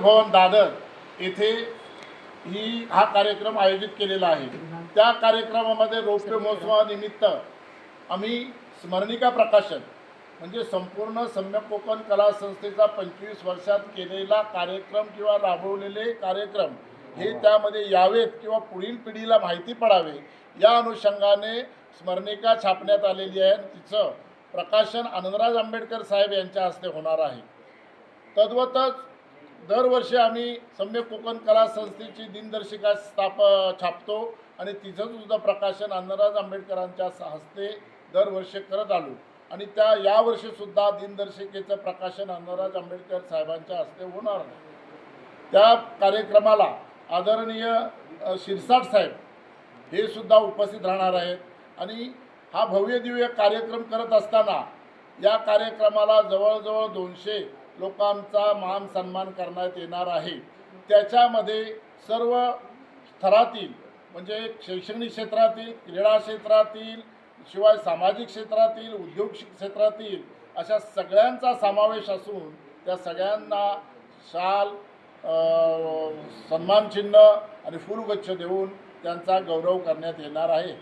भवन दादर येथे हा कार्यक्रम आयोजित केलेला आहे। त्या कार्यक्रमामध्ये रौप्य महोत्सवानिमित्त आम्ही स्मरणिका प्रकाशन म्हणजे संपूर्ण सम्यक कोकण कला संस्थेचा 25 वर्षात केलेला कार्यक्रम किंवा राबवलेले कार्यक्रम हे त्यामध्ये यावेत किंवा पुढील पिढीला माहिती पडावे या अनुषंगाने स्मरणिका छापण्यात आलेली आहे। तिचं प्रकाशन आनंदराज आंबेडकर साहेब यांच्या हस्ते होणार आहे। तद्वतच दरवर्षी आम्ही सम्यक कोकण कला संस्थेची दिनदर्शिका छापतो आणि तिचं सुद्धा प्रकाशन आनंदराज आंबेडकरांच्या हस्ते दरवर्षी करत आलो आणि यावर्षी सुद्धा दिनदर्शिकेचं प्रकाशन आनंदराज आंबेडकर साहेबांच्या हस्ते होणार आहे। त्या कार्यक्रमाला आदरणीय शिरसाट साहेब हे सुद्धा उपस्थित राहणार आहेत आणि हा भव्य दिव्य कार्यक्रम करत असताना या कार्यक्रमाला जवळजवळ 200 लोकांचा मान सन्मान करण्यात येणार आहे। त्याच्यामध्ये सर्व स्तरातील म्हणजे शैक्षणिक क्षेत्रातील, क्रीडा क्षेत्रातील, शिवाय सामाजिक क्षेत्रातील, उद्योग क्षेत्रातील अशा सगळ्यांचा समावेश असून त्या सगळ्यांना शाल, सन्मानचिन्ह आणि फुलगुच्छ देऊन त्यांचा गौरव करण्यात येणार आहे।